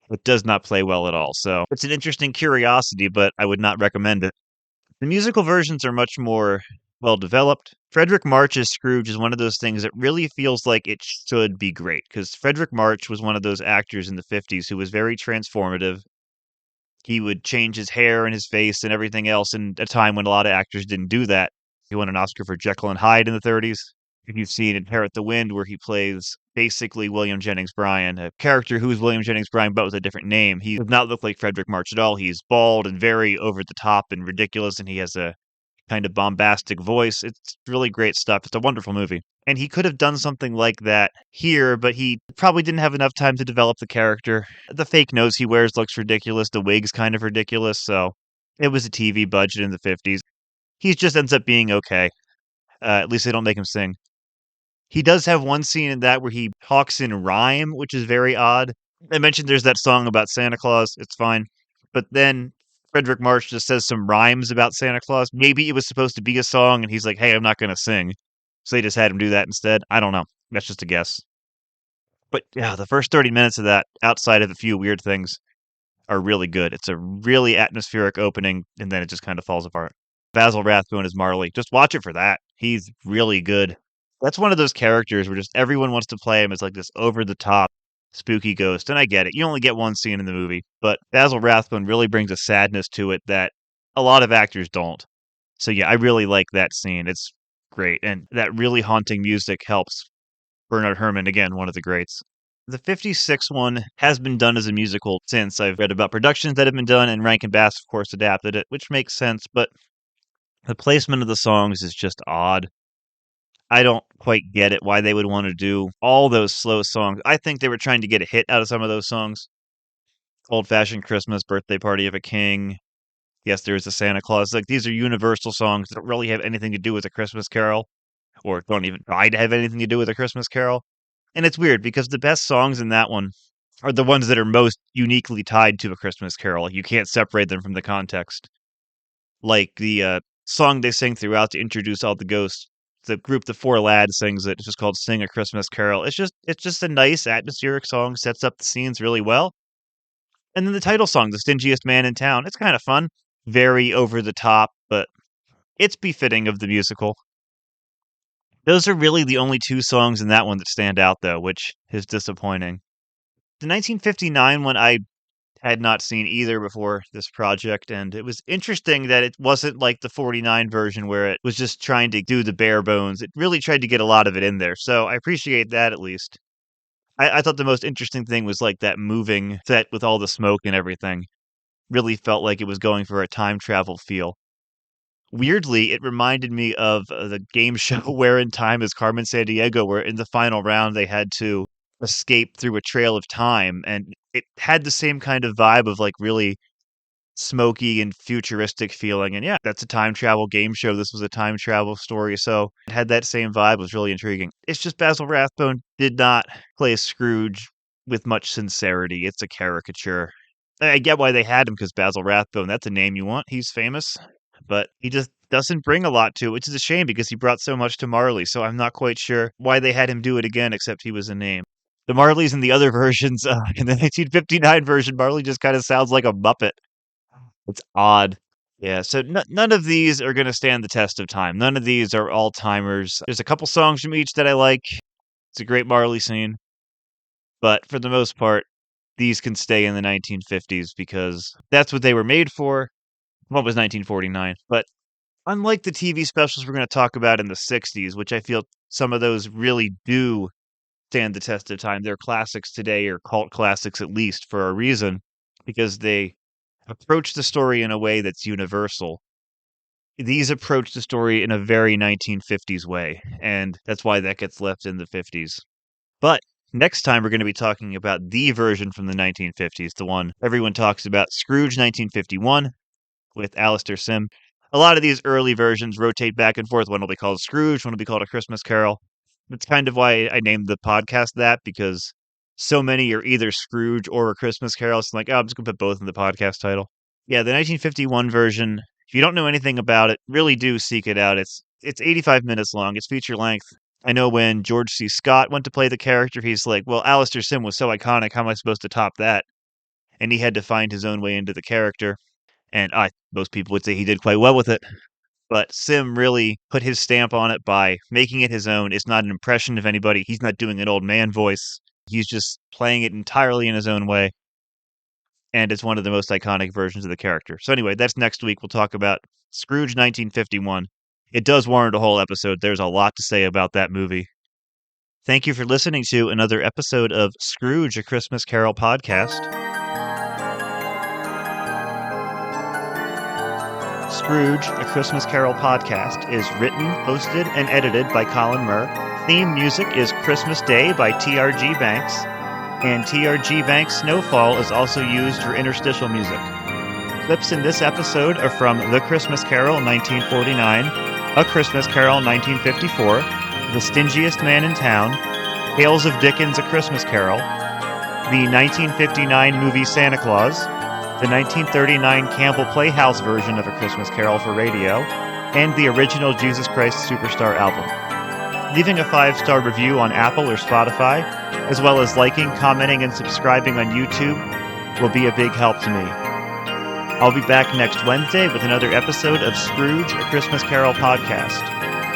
It does not play well at all, so it's an interesting curiosity, but I would not recommend it. The musical versions are much more well developed. Fredric March's Scrooge is one of those things that really feels like it should be great, because Fredric March was one of those actors in the 50s who was very transformative. He would change his hair and his face and everything else in a time when a lot of actors didn't do that. He won an Oscar for Jekyll and Hyde in the 30s. If you've seen Inherit the Wind, where he plays basically William Jennings Bryan, a character who is William Jennings Bryan but with a different name. He does not look like Fredric March at all. He's bald and very over the top and ridiculous, and he has a kind of bombastic voice. It's really great stuff. It's a wonderful movie. And he could have done something like that here, but he probably didn't have enough time to develop the character. The fake nose he wears looks ridiculous. The wig's kind of ridiculous, so it was a TV budget in the 50s. He just ends up being okay. At least they don't make him sing. He does have one scene in that where he talks in rhyme, which is very odd. I mentioned there's that song about Santa Claus. It's fine. But then Fredric March just says some rhymes about Santa Claus. Maybe it was supposed to be a song, and he's like, hey, I'm not going to sing. So they just had him do that instead. I don't know. That's just a guess. But yeah, the first 30 minutes of that, outside of a few weird things, are really good. It's a really atmospheric opening, and then it just kind of falls apart. Basil Rathbone as Marley. Just watch it for that. He's really good. That's one of those characters where just everyone wants to play him as like this over-the-top spooky ghost, and I get it. You only get one scene in the movie, but Basil Rathbone really brings a sadness to it that a lot of actors don't. So yeah, I really like that scene. It's great, and that really haunting music helps. Bernard Herrmann, again, one of the greats. The 56 one has been done as a musical since. I've read about productions that have been done, and Rankin Bass, of course, adapted it, which makes sense, but the placement of the songs is just odd. I don't quite get it, why they would want to do all those slow songs. I think they were trying to get a hit out of some of those songs. Old Fashioned Christmas, Birthday Party of a King. Yes, There's a Santa Claus. Like, these are universal songs that don't really have anything to do with A Christmas Carol, or don't even try to have anything to do with A Christmas Carol. And it's weird because the best songs in that one are the ones that are most uniquely tied to A Christmas Carol. Like, you can't separate them from the context. Like the song they sing throughout to introduce all the ghosts. The group, the Four Lads, sings it. It's just called "Sing a Christmas Carol." It's just a nice atmospheric song. Sets up the scenes really well. And then the title song, "The Stingiest Man in Town," it's kind of fun. Very over the top, but it's befitting of the musical. Those are really the only two songs in that one that stand out, though, which is disappointing. The 1959 one, I had not seen either before this project, and it was interesting that it wasn't like the 49 version where it was just trying to do the bare bones. It really tried to get a lot of it in there, so I appreciate that at least. I thought the most interesting thing was like that moving set with all the smoke and everything. Really felt like it was going for a time travel feel. Weirdly, it reminded me of the game show Where in Time is Carmen Sandiego, where in the final round they had to escape through a trail of time, and it had the same kind of vibe of like really smoky and futuristic feeling. And yeah, that's a time travel game show. This was a time travel story, so it had that same vibe. It was really intriguing. It's just Basil Rathbone did not play Scrooge with much sincerity. It's a caricature. I get why they had him because Basil Rathbone, that's a name you want. He's famous, but he just doesn't bring a lot to it, which is a shame because he brought so much to Marley. So I'm not quite sure why they had him do it again, except he was a name. The Marleys in the other versions, in the 1959 version, Marley just kind of sounds like a Muppet. It's odd. Yeah, so none of these are going to stand the test of time. None of these are all-timers. There's a couple songs from each that I like. It's a great Marley scene. But for the most part, these can stay in the 1950s because that's what they were made for. What was 1949? But unlike the TV specials we're going to talk about in the 60s, which I feel some of those really do stand the test of time. They're classics today, or cult classics at least, for a reason, because they approach the story in a way that's universal. These approach the story in a very 1950s way, and that's why that gets left in the 50s. But next time we're going to be talking about the version from the 1950s, the one everyone talks about, Scrooge 1951, with Alistair Sim. A lot of these early versions rotate back and forth. One will be called Scrooge, one will be called A Christmas Carol. That's kind of why I named the podcast that, because so many are either Scrooge or A Christmas Carol. So I'm like, oh, I'm just going to put both in the podcast title. Yeah, the 1951 version, if you don't know anything about it, really do seek it out. It's 85 minutes long. It's feature length. I know when George C. Scott went to play the character, he's like, well, Alistair Sim was so iconic, how am I supposed to top that? And he had to find his own way into the character. And most people would say he did quite well with it. But Sim really put his stamp on it by making it his own. It's not an impression of anybody. He's not doing an old man voice. He's just playing it entirely in his own way. And it's one of the most iconic versions of the character. So anyway, that's next week. We'll talk about Scrooge 1951. It does warrant a whole episode. There's a lot to say about that movie. Thank you for listening to another episode of Scrooge, A Christmas Carol podcast. Scrooge, A Christmas Carol podcast is written, hosted, and edited by Collin Murr. Theme music is Christmas Day by T.R.G. Banks, and T.R.G. Banks' Snowfall is also used for interstitial music. Clips in this episode are from The Christmas Carol, 1949, A Christmas Carol, 1954, The Stingiest Man in Town, Tales of Dickens, A Christmas Carol, the 1959 movie Santa Claus, the 1939 Campbell Playhouse version of A Christmas Carol for radio, and the original Jesus Christ Superstar album. Leaving a 5-star review on Apple or Spotify, as well as liking, commenting, and subscribing on YouTube will be a big help to me. I'll be back next Wednesday with another episode of Scrooge, a Christmas Carol podcast.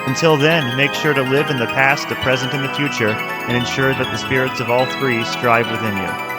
Until then, make sure to live in the past, the present, and the future, and ensure that the spirits of all three strive within you.